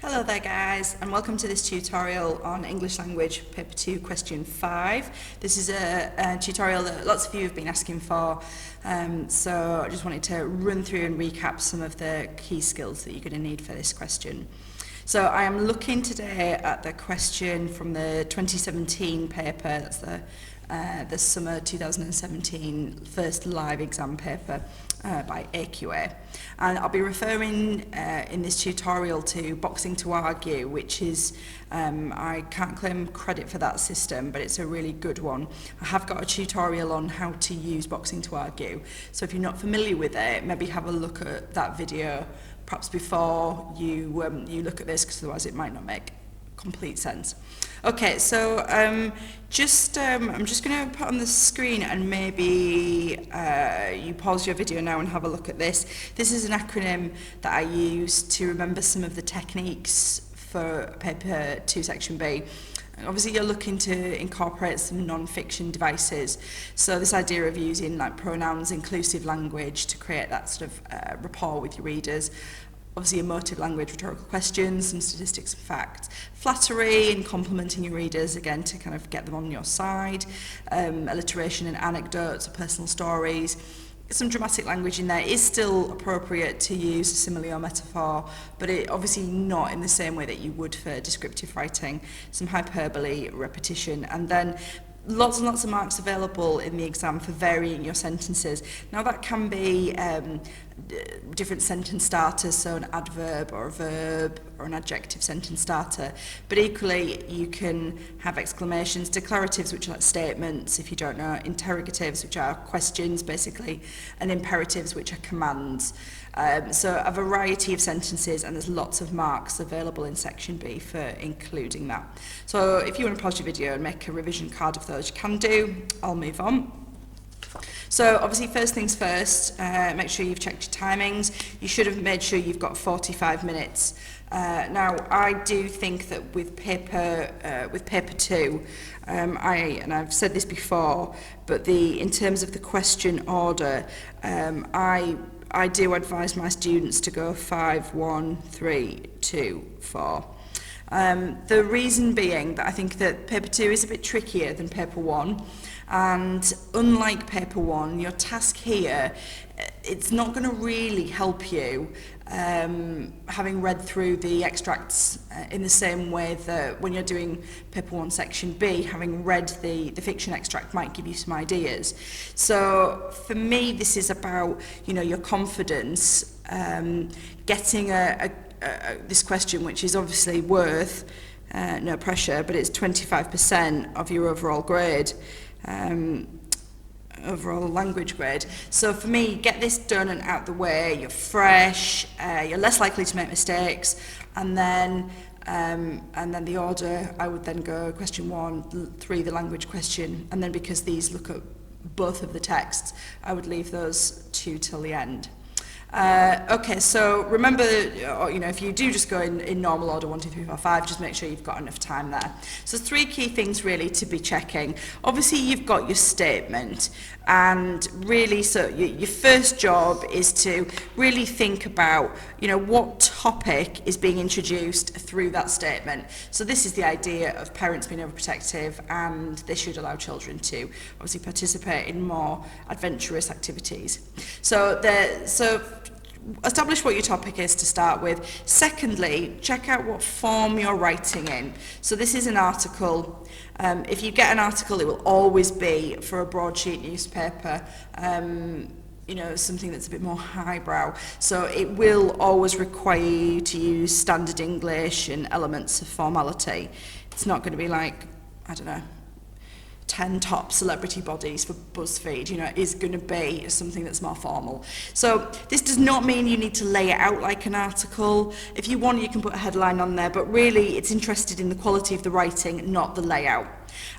Hello there guys, and welcome to this tutorial on English Language Paper 2 Question 5. This is a tutorial that lots of you have been asking for, so I just wanted to run through and recap some of the key skills that you're going to need for this question. So I am looking today at the question from the 2017 paper, that's the summer 2017 first live exam paper by AQA. And I'll be referring in this tutorial to Boxing to Argue, which is, I can't claim credit for that system, but it's a really good one. I have got a tutorial on how to use Boxing to Argue, so if you're not familiar with it, maybe have a look at that video perhaps before you look at this, because otherwise it might not make complete sense. Okay, so I'm just going to put on the screen, and maybe you pause your video now and have a look at this. This is an acronym that I use to remember some of the techniques for paper 2 section B. Obviously you're looking to incorporate some non-fiction devices, so this idea of using like pronouns, inclusive language to create that sort of rapport with your readers. Obviously emotive language, rhetorical questions, some statistics and facts, flattery and complimenting your readers, again to kind of get them on your side, alliteration and anecdotes or personal stories. Some dramatic language in there is still appropriate to use a simile or metaphor, but it obviously not in the same way that you would for descriptive writing. Some hyperbole, repetition, and then lots and lots of marks available in the exam for varying your sentences. Now that can be different sentence starters, so an adverb or a verb or an adjective sentence starter, but equally you can have exclamations, declaratives which are like statements if you don't know, interrogatives which are questions basically, and imperatives which are commands. So a variety of sentences, and there's lots of marks available in section B for including that. So if you want to pause your video and make a revision card of those, you can do. I'll move on. So obviously first things first, make sure you've checked your timings. You should have made sure you've got 45 minutes. Now I do think that with paper 2, and I've said this before, but in terms of the question order, I do advise my students to go 5, 1, 3, 2, 4. The reason being that I think that paper 2 is a bit trickier than paper 1, and unlike paper 1, your task here, it's not going to really help you having read through the extracts in the same way that when you're doing paper 1 section B, having read the fiction extract might give you some ideas. So for me this is about, you know, your confidence, getting this question, which is obviously worth no pressure, but it's 25% of your overall grade, overall language grade. So for me, get this done and out the way, you're fresh, you're less likely to make mistakes, and then the order, I would then go question 1, 3 the language question, and then because these look at both of the texts, I would leave those 2 till the end. Okay, so remember, you know, if you do just go in normal order 1, 2, 3, 4, 5, just make sure you've got enough time there. So 3 key things really to be checking. Obviously you've got your statement, and really so your first job is to really think about, you know, what topic is being introduced through that statement. So this is the idea of parents being overprotective, and they should allow children to obviously participate in more adventurous activities. So establish what your topic is to start with. Secondly, check out what form you're writing in. So this is an article. If you get an article, it will always be for a broadsheet newspaper, you know, something that's a bit more highbrow. So it will always require you to use standard English and elements of formality. It's not going to be like, I don't know, 10 top celebrity bodies for BuzzFeed, you know, is going to be something that's more formal. So this does not mean you need to lay it out like an article. If you want, you can put a headline on there, but really it's interested in the quality of the writing, not the layout.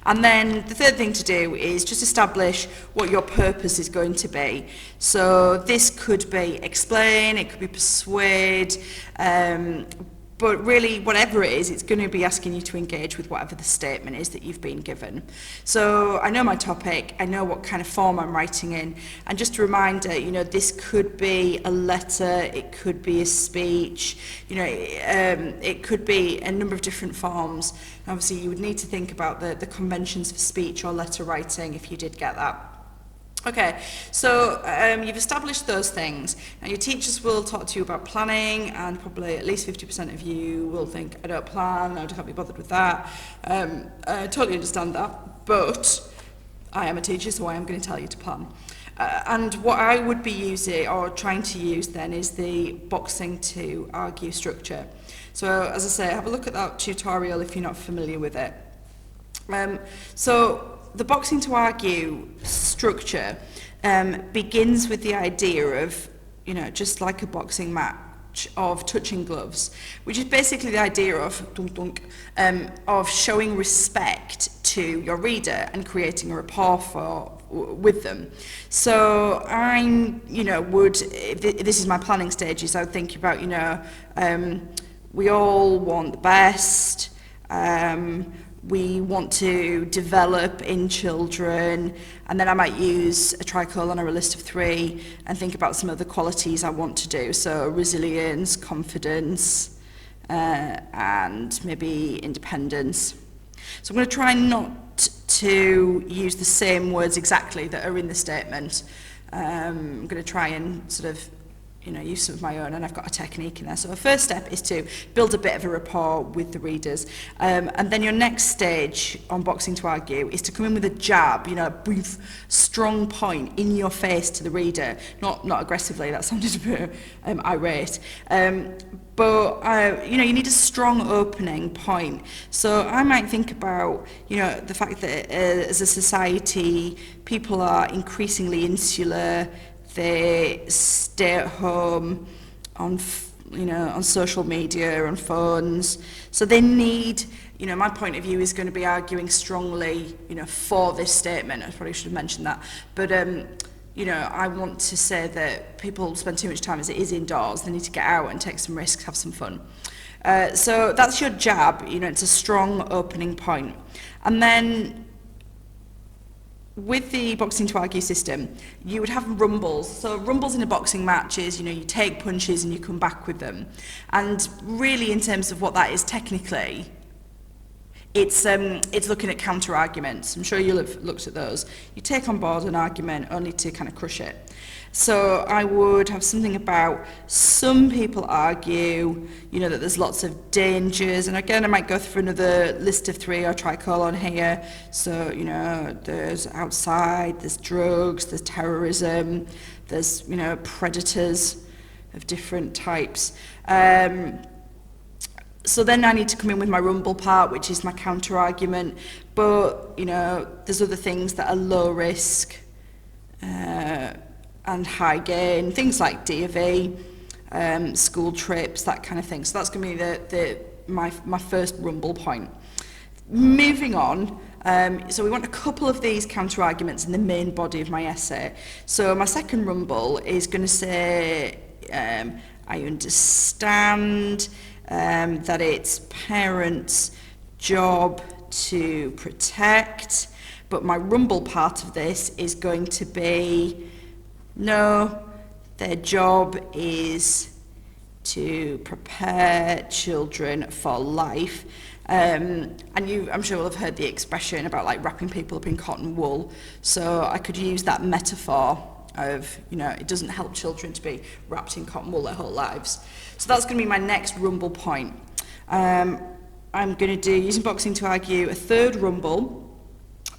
And then the third thing to do is just establish what your purpose is going to be. So this could be explain, it could be persuade, But really, whatever it is, it's going to be asking you to engage with whatever the statement is that you've been given. So I know my topic, I know what kind of form I'm writing in, and just a reminder, you know, this could be a letter, it could be a speech, you know, it could be a number of different forms. Obviously, you would need to think about the conventions for speech or letter writing if you did get that. Okay, so you've established those things. Now your teachers will talk to you about planning, and probably at least 50% of you will think, I don't plan, I can't be bothered with that. I totally understand that, but I am a teacher, so I am going to tell you to plan. And what I would be using, or trying to use then, is the boxing to argue structure. So as I say, have a look at that tutorial if you're not familiar with it. So the boxing to argue structure begins with the idea of, you know, just like a boxing match, of touching gloves, which is basically the idea of showing respect to your reader and creating a rapport with them. So I'm, you know, this is my planning stages, I would think about, you know, we all want the best, we want to develop in children, and then I might use a tricolon or a list of 3 and think about some of the qualities I want to do. So resilience, confidence, and maybe independence. So I'm going to try not to use the same words exactly that are in the statement. I'm going to try and sort of, you know, use some of my own, and I've got a technique in there. So the first step is to build a bit of a rapport with the readers, and then your next stage on boxing to argue is to come in with a jab, you know, a brief, strong point in your face to the reader, not aggressively, that sounded a bit irate, but you know, you need a strong opening point. So I might think about, you know, the fact that as a society, people are increasingly insular. They stay at home on, you know, on social media, on phones. So they need, you know, my point of view is going to be arguing strongly, you know, for this statement. I probably should have mentioned that. But, you know, I want to say that people spend too much time as it is indoors. They need to get out and take some risks, have some fun. So that's your jab, you know, it's a strong opening point. And then with the boxing to argue system, you would have rumbles. So rumbles in a boxing match is, you know, you take punches and you come back with them. And really, in terms of what that is technically, it's looking at counter arguments. I'm sure you'll have looked at those. You take on board an argument only to kind of crush it. So I would have something about, some people argue, you know, that there's lots of dangers, and again I might go through another list of 3 or tricolon here. So, you know, there's outside, there's drugs, there's terrorism, there's, you know, predators of different types. So then I need to come in with my rumble part, which is my counter argument, but, you know, there's other things that are low risk, and high gain, things like D&V, school trips, that kind of thing. So that's going to be my first rumble point. Moving on, so we want a couple of these counter arguments in the main body of my essay. So my second rumble is going to say, I understand that it's parents' job to protect, but my rumble part of this is going to be, no, their job is to prepare children for life. And I'm sure you'll have heard the expression about like wrapping people up in cotton wool. So I could use that metaphor of, you know, it doesn't help children to be wrapped in cotton wool their whole lives. So that's going to be my next rumble point. I'm going to do, using boxing to argue, a third rumble.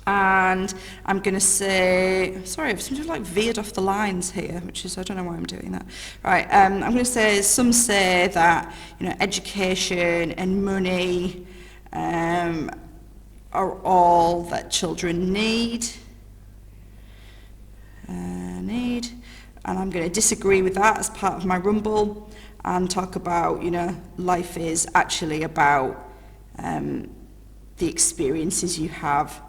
And I'm going to say, sorry, I've sort of like veered off the lines here, which is, I don't know why I'm doing that. Right, I'm going to say, some say that, you know, education and money are all that children need. And I'm going to disagree with that as part of my rumble and talk about, you know, life is actually about the experiences you have,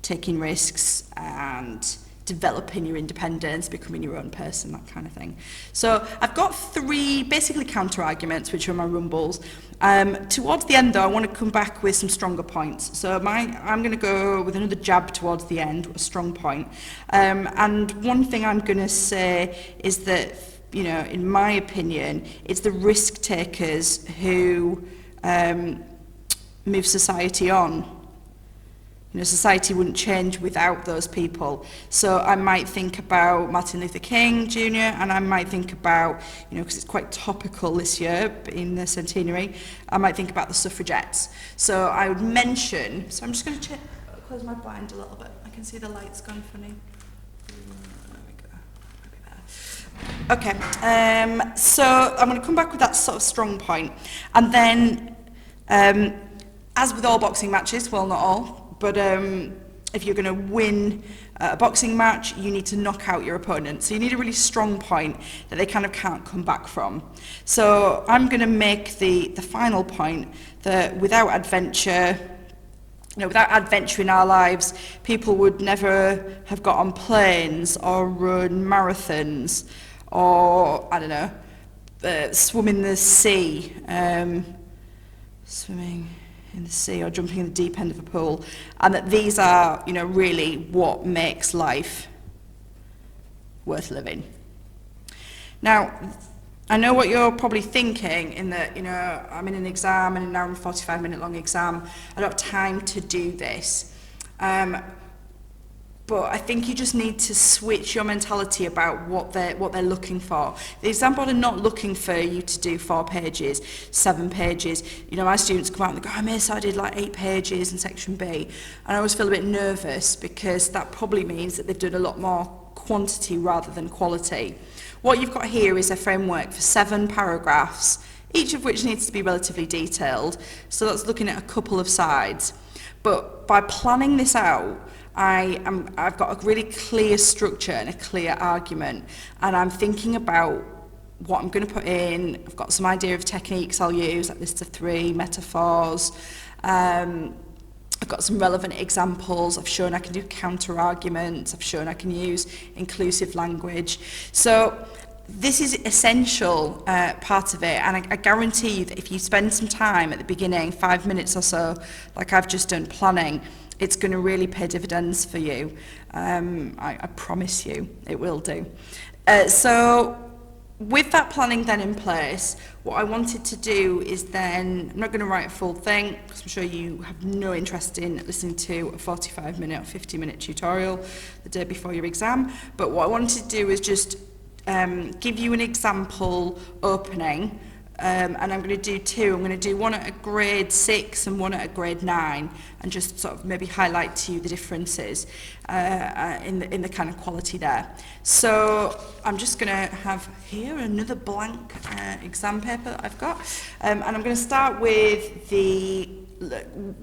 taking risks and developing your independence, becoming your own person, that kind of thing. So I've got 3 basically counter arguments, which are my rumbles. Towards the end though, I want to come back with some stronger points. So I'm going to go with another jab towards the end, a strong point. And one thing I'm going to say is that, you know, in my opinion, it's the risk takers who move society on. You know, society wouldn't change without those people. So I might think about Martin Luther King Jr. and I might think about, you know, because it's quite topical this year in the centenary, I might think about the suffragettes. So I would mention, so I'm just going to close my blind a little bit. I can see the lights gone funny. Okay, so I'm going to come back with that sort of strong point. And then, as with all boxing matches, well, not all, but if you're going to win a boxing match, you need to knock out your opponent. So you need a really strong point that they kind of can't come back from. So I'm going to make the final point that without adventure, you know, without adventure in our lives, people would never have got on planes or run marathons or, I don't know, swim in the sea, swimming in the sea or jumping in the deep end of a pool, and that these are, you know, really what makes life worth living. Now, I know what you're probably thinking in that, you know, I'm in an exam, in an hour and 45-minute long exam, I don't have time to do this. But I think you just need to switch your mentality about what they're looking for. The exam board are not looking for you to do 4 pages, 7 pages. You know, my students come out and they go, oh, miss, I did like 8 pages in section B. And I always feel a bit nervous because that probably means that they've done a lot more quantity rather than quality. What you've got here is a framework for 7 paragraphs, each of which needs to be relatively detailed. So that's looking at a couple of sides. But by planning this out, I've got a really clear structure and a clear argument, and I'm thinking about what I'm going to put in. I've got some idea of techniques I'll use, like list of 3, metaphors. I've got some relevant examples. I've shown I can do counter arguments. I've shown I can use inclusive language. So this is essential part of it, and I guarantee you that if you spend some time at the beginning, 5 minutes or so, like I've just done planning, it's going to really pay dividends for you. I promise you it will do. So with that planning then in place, what I wanted to do is then, I'm not going to write a full thing because I'm sure you have no interest in listening to a 45-minute or 50-minute tutorial the day before your exam, but what I wanted to do is just give you an example opening. And I'm going to do 2. I'm going to do one at a grade 6 and one at a grade 9, and just sort of maybe highlight to you the differences in the kind of quality there. So I'm just going to have here another blank exam paper that I've got, and I'm going to start with the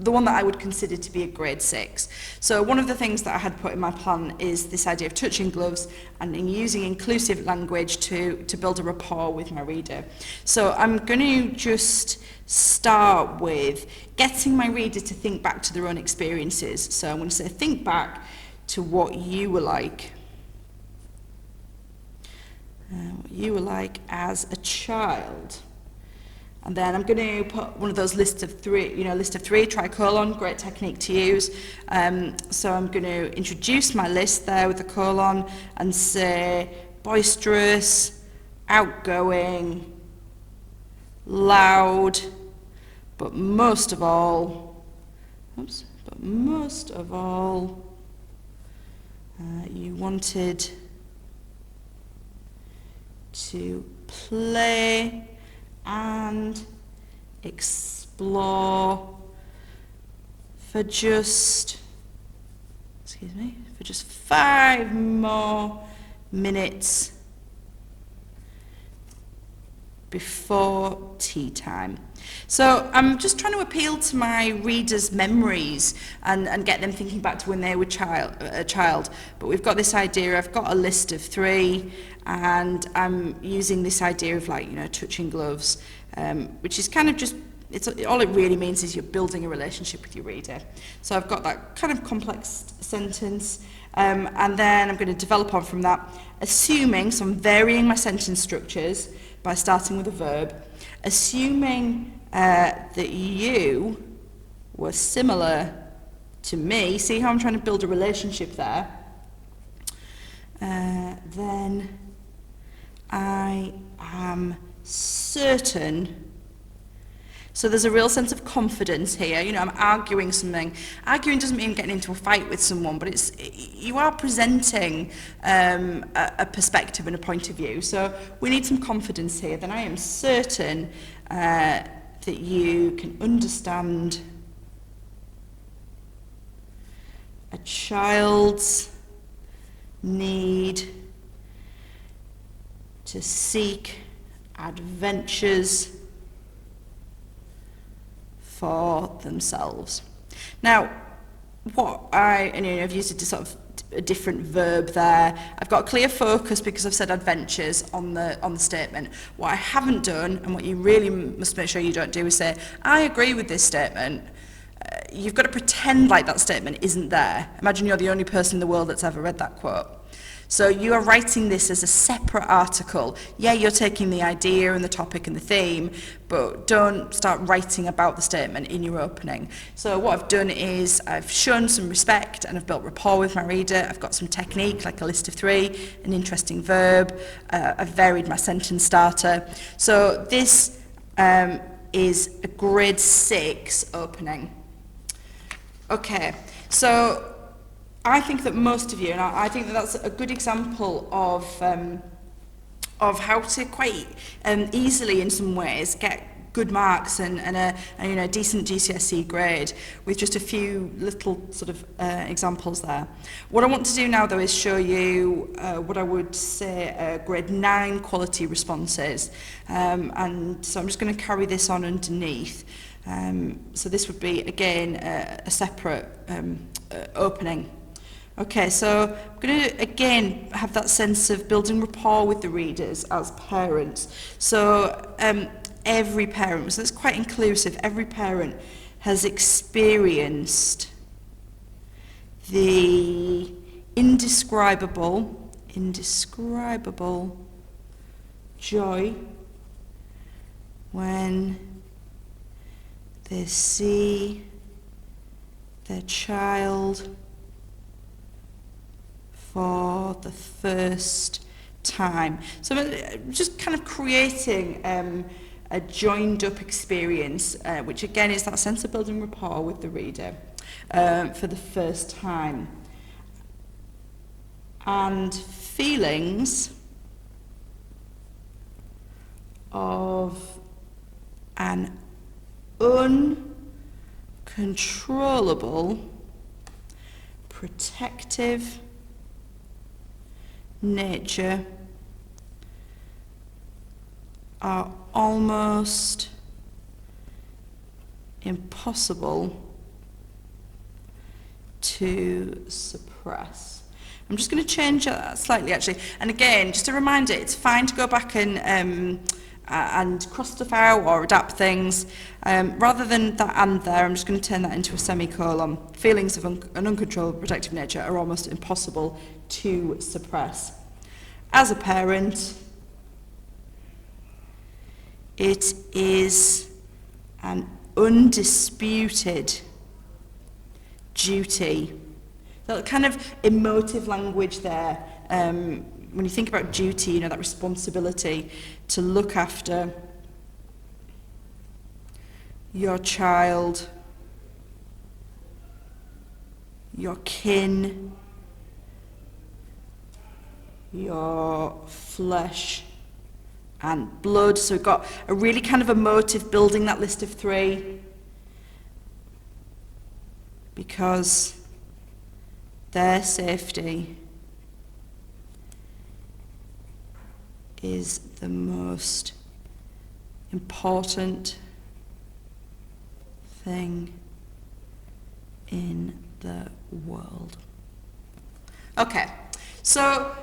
one that I would consider to be a grade 6. So one of the things that I had put in my plan is this idea of touching gloves and in using inclusive language to build a rapport with my reader. So I'm going to just start with getting my reader to think back to their own experiences. So I'm going to say, think back to what you were like. What you were like as a child. And then I'm going to put one of those lists of 3, list of 3, tricolon, great technique to use. So I'm going to introduce my list there with a colon and say boisterous, outgoing, loud, but most of all, you wanted to play and explore for just 5 more minutes before tea time. So I'm just trying to appeal to my readers' memories and get them thinking back to when they were a child. But we've got this idea, I've got a list of 3, and I'm using this idea of touching gloves, which is kind of just, all it really means is you're building a relationship with your reader. So I've got that kind of complex sentence, And then I'm going to develop on from that, assuming, so I'm varying my sentence structures by starting with a verb, assuming that you were similar to me, see how I'm trying to build a relationship there, then I am certain. So there's a real sense of confidence here. You know, I'm arguing something. Arguing doesn't mean getting into a fight with someone, but you are presenting a perspective and a point of view. So we need some confidence here. Then I am certain that you can understand a child's need to seek adventures for themselves. Now, I've used it to sort of a different verb there. I've got a clear focus because I've said adventures on the statement. What I haven't done, and what you really must make sure you don't do, is say, I agree with this statement. You've got to pretend like that statement isn't there. Imagine you're the only person in the world that's ever read that quote. So you are writing this as a separate article. Yeah, you're taking the idea and the topic and the theme, but don't start writing about the statement in your opening. So what I've done is I've shown some respect and I've built rapport with my reader. I've got some technique, like a list of 3, an interesting verb. I've varied my sentence starter. So this is a grade 6 opening. Okay, so I think that most of you, and I think that that's a good example of how to quite easily, in some ways, get good marks and a decent GCSE grade with just a few little sort of examples there. What I want to do now, though, is show you what I would say grade 9 quality responses, and so I'm just going to carry this on underneath. So this would be, again, a separate opening. Okay, so I'm going to, again, have that sense of building rapport with the readers as parents. So every parent, so that's quite inclusive, every parent has experienced the indescribable joy when they see their child for the first time. So just kind of creating a joined up experience, which again is that sense of building rapport with the reader for the first time. And feelings of an uncontrollable, protective nature are almost impossible to suppress. I'm just going to change that slightly, actually. And again, just a reminder, it's fine to go back and cross stuff out or adapt things. Rather than that and there, I'm just going to turn that into a semicolon. Feelings of an uncontrollable protective nature are almost impossible to suppress. As a parent, it is an undisputed duty. That kind of emotive language there, when you think about duty, you know, that responsibility to look after your child, your kin, your flesh and blood. So we've got a really kind of emotive building that list of 3, because their safety is the most important thing in the world. Okay, so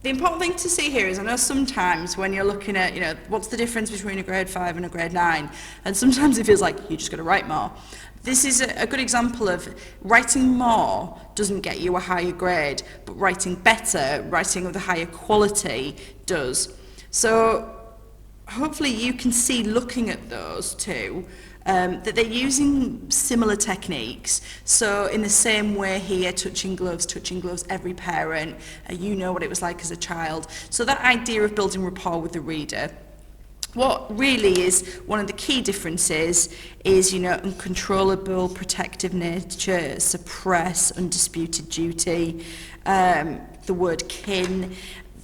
The important thing to see here is, I know sometimes when you're looking at, what's the difference between a grade 5 and a grade 9, and sometimes it feels like you just got to write more. This is a good example of writing more doesn't get you a higher grade, but writing better, writing of the higher quality does. So hopefully you can see, looking at those two, that they're using similar techniques. So in the same way here, touching gloves, every parent, you know what it was like as a child. So that idea of building rapport with the reader. What really is one of the key differences is, uncontrollable, protective nature, suppress, undisputed duty, the word kin.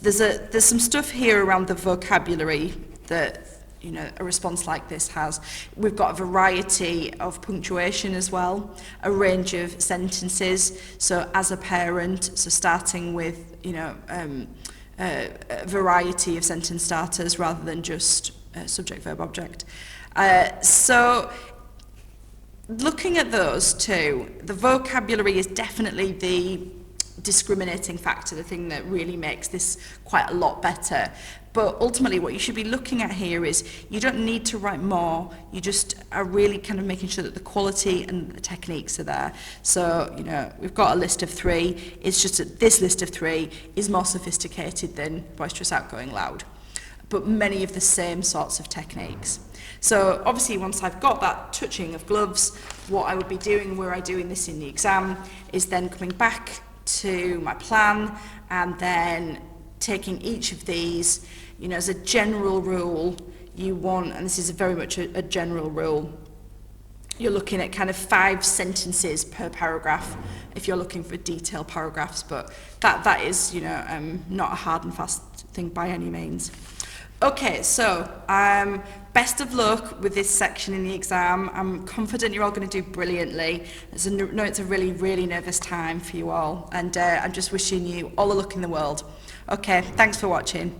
There's some stuff here around the vocabulary that a response like this has. We've got a variety of punctuation as well, a range of sentences. So as a parent, so starting with a variety of sentence starters rather than just subject, verb, object. So looking at those two, the vocabulary is definitely the discriminating factor, the thing that really makes this quite a lot better. But ultimately what you should be looking at here is, you don't need to write more, you just are really kind of making sure that the quality and the techniques are there. So, we've got a list of 3, it's just that this list of 3 is more sophisticated than boisterous, outgoing, loud, but many of the same sorts of techniques. So obviously once I've got that touching of gloves, what I would be doing, were I doing this in the exam, is then coming back to my plan and then taking each of these, as a general rule, you want, and this is very much a general rule, you're looking at kind of 5 sentences per paragraph if you're looking for detailed paragraphs, but that is, not a hard and fast thing by any means. Okay, so best of luck with this section in the exam. I'm confident you're all going to do brilliantly. It's a really, really nervous time for you all, and I'm just wishing you all the luck in the world. Okay, thanks for watching.